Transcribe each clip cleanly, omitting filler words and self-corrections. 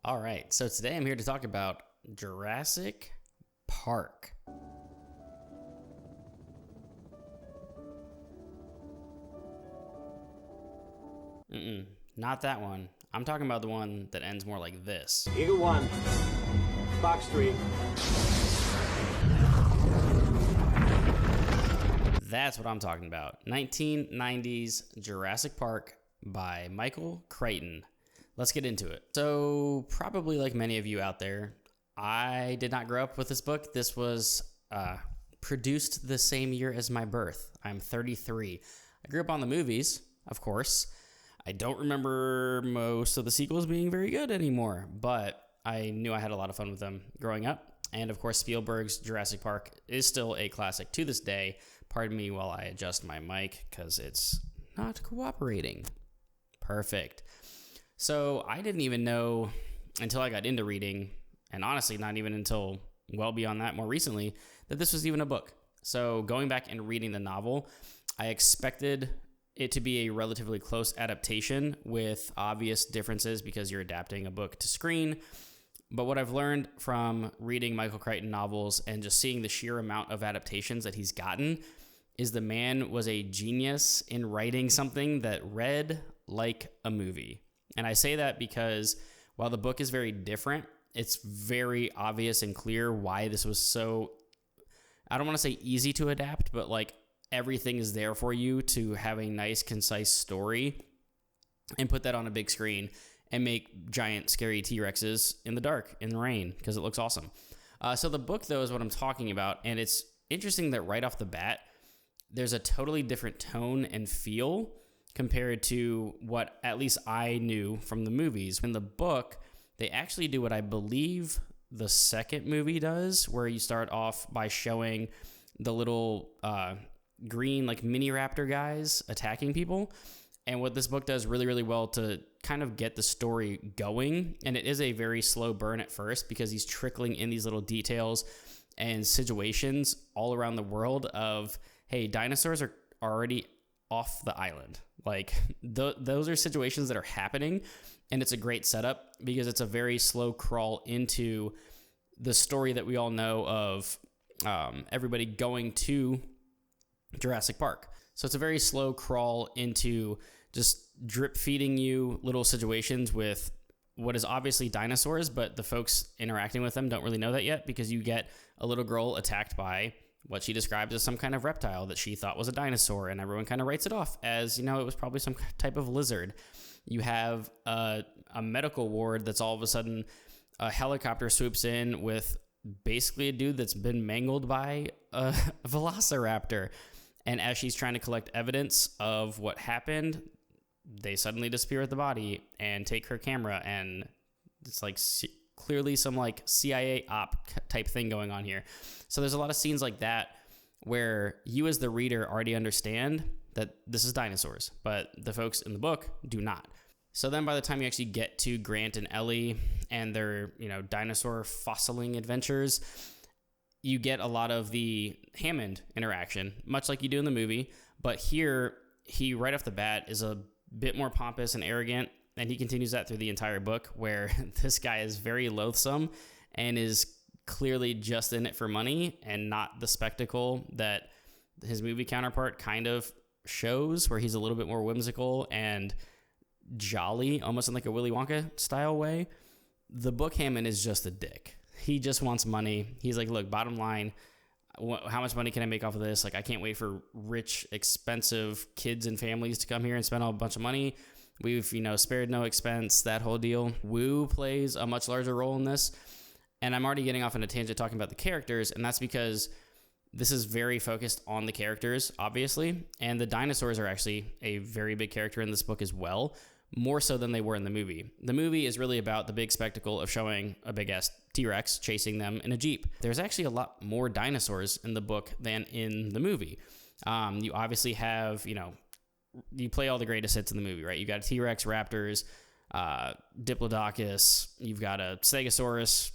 All right, so today I'm here to talk about Jurassic Park. Not that one. I'm talking about the one that ends more like this. Eagle 1, Fox 3. That's what I'm talking about. 1990s Jurassic Park by Michael Crichton. Let's get into it. So, probably like many of you out there, I did not grow up with this book. This was produced the same year as my birth. I'm 33. I grew up on the movies, of course. I don't remember most of the sequels being very good anymore, but I knew I had a lot of fun with them growing up. And of course, Spielberg's Jurassic Park is still a classic to this day. Pardon me while I adjust my mic because it's not cooperating. Perfect. So I didn't even know until I got into reading, and honestly, not even until well beyond that more recently, that this was even a book. So going back and reading the novel, I expected it to be a relatively close adaptation with obvious differences because you're adapting a book to screen. But what I've learned from reading Michael Crichton novels and just seeing the sheer amount of adaptations that he's gotten is the man was a genius in writing something that read like a movie. And I say that because while the book is very different, it's very obvious and clear why this was so, I don't want to say easy to adapt, but like everything is there for you to have a nice, concise story and put that on a big screen and make giant, scary T-Rexes in the dark, in the rain, because it looks awesome. So the book, though, is what I'm talking about, and it's interesting that right off the bat, there's a totally different tone and feel compared to what at least I knew from the movies. In the book, they actually do what I believe the second movie does, where you start off by showing the little green like mini raptor guys attacking people. And what this book does really, really well to kind of get the story going, and it is a very slow burn at first because he's trickling in these little details and situations all around the world of, hey, dinosaurs are already off the island. Like those are situations that are happening, and it's a great setup because it's a very slow crawl into the story that we all know of everybody going to Jurassic Park. So it's a very slow crawl into just drip feeding you little situations with what is obviously dinosaurs, but the folks interacting with them don't really know that yet because you get a little girl attacked by what she describes as some kind of reptile that she thought was a dinosaur, and everyone kind of writes it off as, you know, it was probably some type of lizard. You have a medical ward that's all of a sudden a helicopter swoops in with basically a dude that's been mangled by a velociraptor. And as she's trying to collect evidence of what happened, they suddenly disappear with the body and take her camera, and it's like clearly some like CIA op type thing going on here. So there's a lot of scenes like that where you as the reader already understand that this is dinosaurs, but the folks in the book do not. So then by the time you actually get to Grant and Ellie and their, you know, dinosaur fossiling adventures, you get a lot of the Hammond interaction, much like you do in the movie. But here, he right off the bat is a bit more pompous and arrogant, and he continues that through the entire book, where this guy is very loathsome and is clearly just in it for money and not the spectacle that his movie counterpart kind of shows, where he's a little bit more whimsical and jolly, almost in like a Willy Wonka style way. The book Hammond is just a dick. He just wants money. He's like, look, bottom line, how much money can I make off of this? Like, I can't wait for rich, expensive kids and families to come here and spend a bunch of money. We've, you know, spared no expense, that whole deal. Wu plays a much larger role in this. And I'm already getting off on a tangent talking about the characters, and that's because this is very focused on the characters, obviously. And the dinosaurs are actually a very big character in this book as well, more so than they were in the movie. The movie is really about the big spectacle of showing a big-ass T-Rex chasing them in a Jeep. There's actually a lot more dinosaurs in the book than in the movie. You obviously have, you know, you play all the greatest hits in the movie, right? You got a T-Rex, raptors, Diplodocus, you've got a Stegosaurus,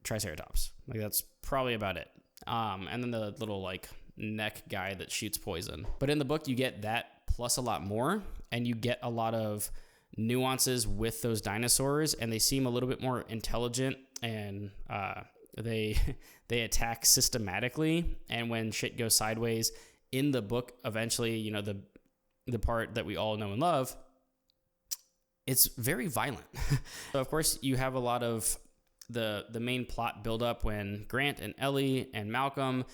Triceratops. Like, that's probably about it. And then the little, like, neck guy that shoots poison. But in the book, you get that plus a lot more, and you get a lot of nuances with those dinosaurs, and they seem a little bit more intelligent, and they attack systematically. And when shit goes sideways in the book, eventually, you know, the part that we all know and love, it's very violent. So of course you have a lot of the main plot build up when Grant and Ellie and Malcolm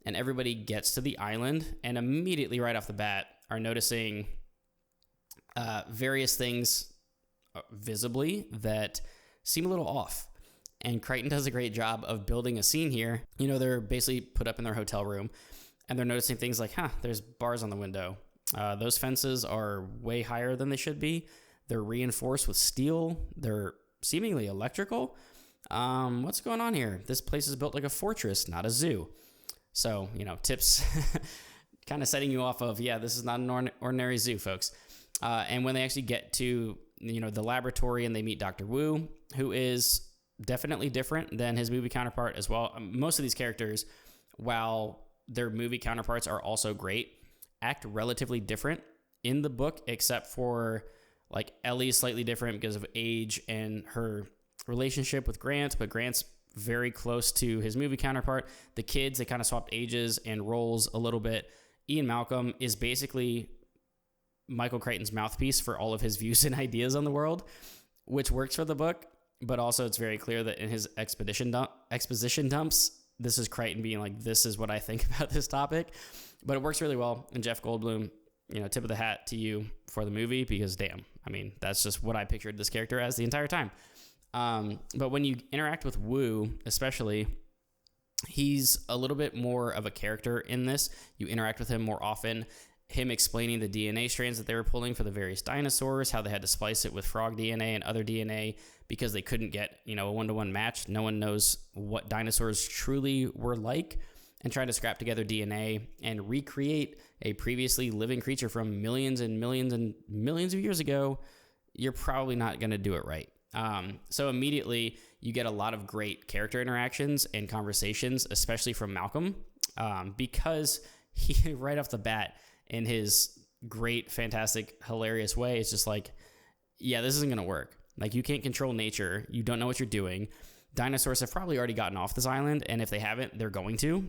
and everybody gets to the island, and immediately right off the bat are noticing various things visibly that seem a little off. And Crichton does a great job of building a scene here. You know, they're basically put up in their hotel room, and they're noticing things like, there's bars on the window. Those fences are way higher than they should be. They're reinforced with steel. They're seemingly electrical. What's going on here? This place is built like a fortress, not a zoo. So, you know, tips kind of setting you off of, this is not an ordinary zoo, folks. And when they actually get to, you know, the laboratory and they meet Dr. Wu, who is definitely different than his movie counterpart as well. Most of these characters, while their movie counterparts are also great, act relatively different in the book, except for like Ellie's slightly different because of age and her relationship with Grant, but Grant's very close to his movie counterpart. The kids, they kind of swapped ages and roles a little bit. Ian Malcolm is basically Michael Crichton's mouthpiece for all of his views and ideas on the world, which works for the book, but also it's very clear that in his exposition dumps, this is Crichton being like, this is what I think about this topic. But it works really well. And Jeff Goldblum, you know, tip of the hat to you for the movie, because damn, I mean, that's just what I pictured this character as the entire time. But when you interact with Wu, especially, he's a little bit more of a character in this. You interact with him more often. Him explaining the DNA strands that they were pulling for the various dinosaurs, how they had to splice it with frog DNA and other DNA because they couldn't get, you know, a one-to-one match. No one knows what dinosaurs truly were like, and trying to scrap together DNA and recreate a previously living creature from millions and millions and millions of years ago. You're probably not going to do it right. So immediately you get a lot of great character interactions and conversations, especially from Malcolm, because he right off the bat, in his great, fantastic, hilarious way, it's just like, this isn't going to work. Like, you can't control nature. You don't know what you're doing. Dinosaurs have probably already gotten off this island, and if they haven't, they're going to.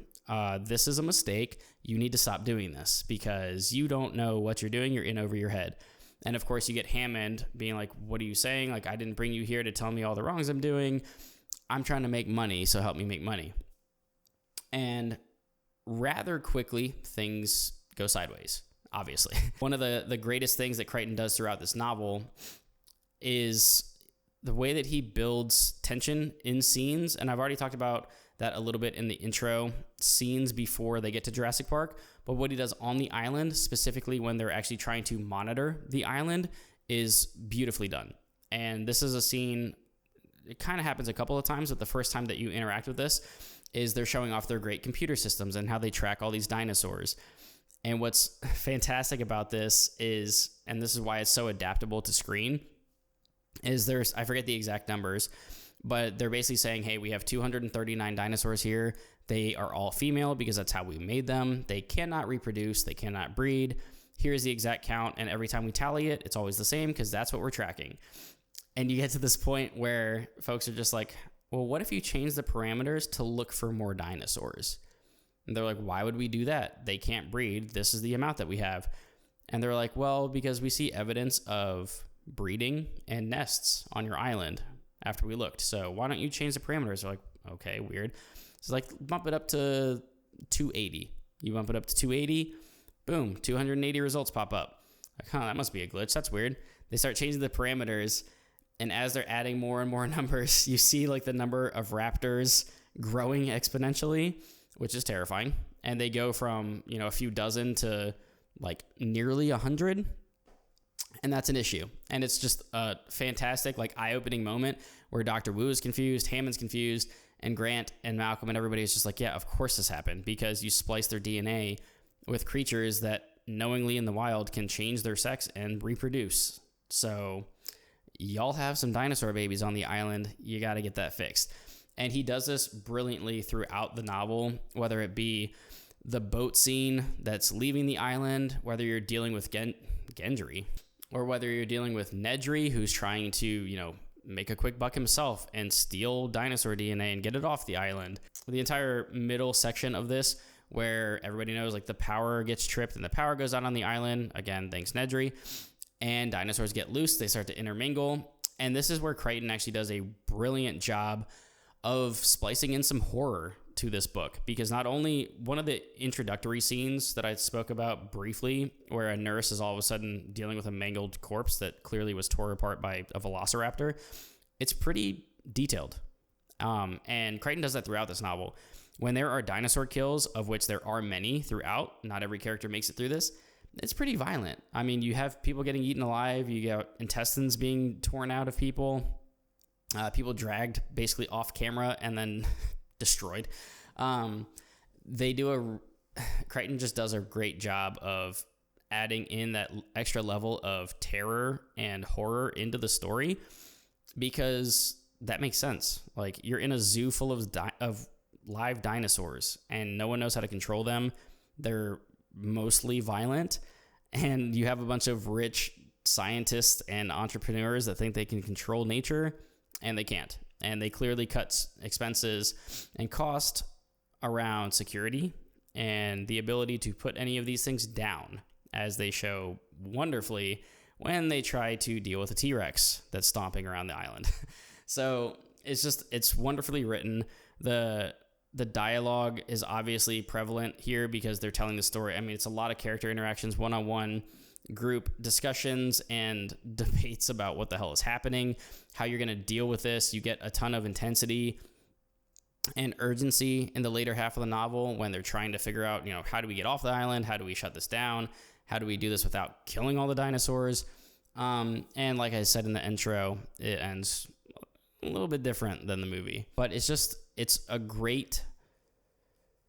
This is a mistake. You need to stop doing this because you don't know what you're doing. You're in over your head. And of course, you get Hammond being like, what are you saying? Like, I didn't bring you here to tell me all the wrongs I'm doing. I'm trying to make money, so help me make money. And rather quickly, things go sideways, obviously. One of the greatest things that Crichton does throughout this novel is the way that he builds tension in scenes. And I've already talked about that a little bit in the intro scenes before they get to Jurassic Park. But what he does on the island, specifically when they're actually trying to monitor the island, is beautifully done. And this is a scene, it kind of happens a couple of times, but the first time that you interact with this is they're showing off their great computer systems and how they track all these dinosaurs. And what's fantastic about this is, and this is why it's so adaptable to screen, is I forget the exact numbers, but they're basically saying, hey, we have 239 dinosaurs here. They are all female because that's how we made them. They cannot reproduce. They cannot breed. Here's the exact count. And every time we tally it, it's always the same because that's what we're tracking. And you get to this point where folks are just like, well, what if you change the parameters to look for more dinosaurs? And they're like, why would we do that? They can't breed. This is the amount that we have. And they're like, well, because we see evidence of breeding and nests on your island after we looked. So why don't you change the parameters? They're like, okay, weird. It's like, bump it up to 280. You bump it up to 280, boom, 280 results pop up. Like, that must be a glitch. That's weird. They start changing the parameters. And as they're adding more and more numbers, you see like the number of raptors growing exponentially, which is terrifying. And they go from, a few dozen to like nearly 100. And that's an issue. And it's just a fantastic, like, eye-opening moment where Dr. Wu is confused, Hammond's confused, and Grant and Malcolm and everybody is just like, yeah, of course this happened, because you splice their DNA with creatures that knowingly in the wild can change their sex and reproduce. So y'all have some dinosaur babies on the island. You got to get that fixed. And he does this brilliantly throughout the novel, whether it be the boat scene that's leaving the island, whether you're dealing with Gendry, or whether you're dealing with Nedry, who's trying to, make a quick buck himself and steal dinosaur DNA and get it off the island. The entire middle section of this, where everybody knows like the power gets tripped and the power goes out on the island, again, thanks Nedry, and dinosaurs get loose, they start to intermingle. And this is where Crichton actually does a brilliant job of splicing in some horror to this book, because not only one of the introductory scenes that I spoke about briefly, where a nurse is all of a sudden dealing with a mangled corpse that clearly was torn apart by a velociraptor, it's pretty detailed. And Crichton does that throughout this novel. When there are dinosaur kills, of which there are many throughout, not every character makes it through this, it's pretty violent. I mean, you have people getting eaten alive, you got intestines being torn out of people, people dragged basically off camera and then destroyed. Crichton just does a great job of adding in that extra level of terror and horror into the story, because that makes sense. Like, you're in a zoo full of live dinosaurs and no one knows how to control them. They're mostly violent, and you have a bunch of rich scientists and entrepreneurs that think they can control nature, and they can't. And they clearly cut expenses and cost around security and the ability to put any of these things down, as they show wonderfully when they try to deal with a T-Rex that's stomping around the island. So it's wonderfully written. The dialogue is obviously prevalent here because they're telling the story. I mean, it's a lot of character interactions, one-on-one group discussions and debates about what the hell is happening, how you're going to deal with this. You get a ton of intensity and urgency in the later half of the novel when they're trying to figure out, how do we get off the island? How do we shut this down? How do we do this without killing all the dinosaurs? And like I said in the intro, it ends a little bit different than the movie, but it's a great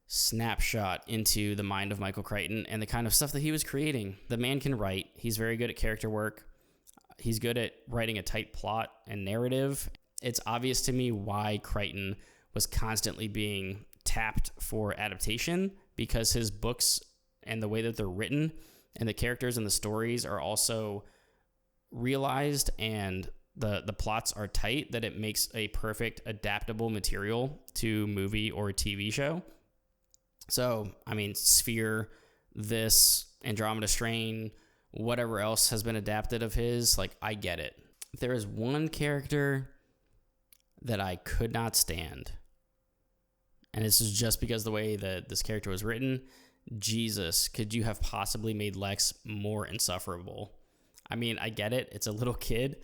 snapshot into the mind of Michael Crichton and the kind of stuff that he was creating. The man can write. He's very good at character work. He's good at writing a tight plot and narrative. It's obvious to me why Crichton was constantly being tapped for adaptation, because his books and the way that they're written and the characters and the stories are also realized, and the plots are tight, that it makes a perfect adaptable material to movie or TV show. So, I mean, Sphere, this, Andromeda Strain, whatever else has been adapted of his, like, I get it. There is one character that I could not stand, and this is just because the way that this character was written. Jesus, could you have possibly made Lex more insufferable? I mean, I get it. It's a little kid,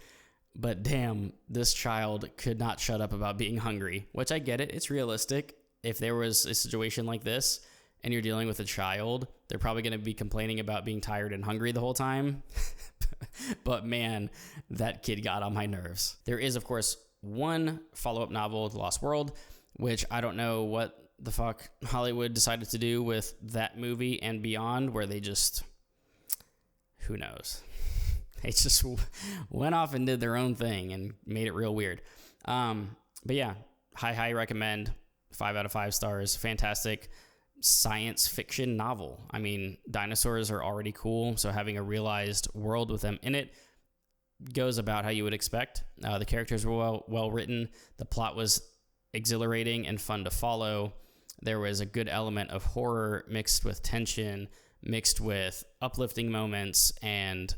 but damn, this child could not shut up about being hungry, which I get it. It's realistic. If there was a situation like this and you're dealing with a child, they're probably going to be complaining about being tired and hungry the whole time. But man, that kid got on my nerves. There is, of course, one follow-up novel, The Lost World, which I don't know what the fuck Hollywood decided to do with that movie and beyond, where they just, who knows? They just went off and did their own thing and made it real weird. But yeah, high recommend. 5 out of 5 stars. Fantastic science fiction novel. I mean, dinosaurs are already cool, so having a realized world with them in it goes about how you would expect. The characters were well written. The plot was exhilarating and fun to follow. There was a good element of horror mixed with tension, mixed with uplifting moments, and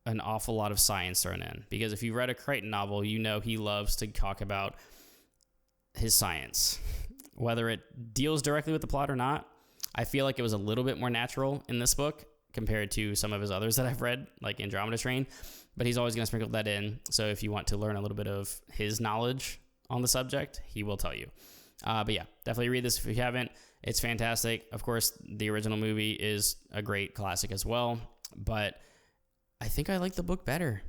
an awful lot of science thrown in. Because if you've read a Crichton novel, you know he loves to talk about his science, whether it deals directly with the plot or not. I feel like it was a little bit more natural in this book compared to some of his others that I've read, like Andromeda Strain, but he's always going to sprinkle that in. So if you want to learn a little bit of his knowledge on the subject, he will tell you. But yeah, definitely read this if you haven't. It's fantastic. Of course, the original movie is a great classic as well, but I think I like the book better.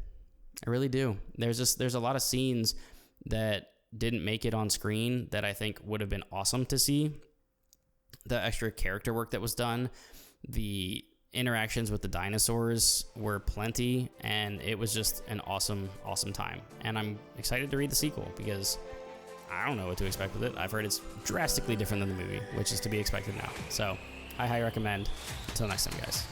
I really do. There's a lot of scenes that didn't make it on screen that I think would have been awesome to see. The extra character work that was done, the interactions with the dinosaurs were plenty, and it was just an awesome time. And I'm excited to read the sequel because I don't know what to expect with it. I've heard it's drastically different than the movie, which is to be expected now. So I highly recommend. Until next time, guys.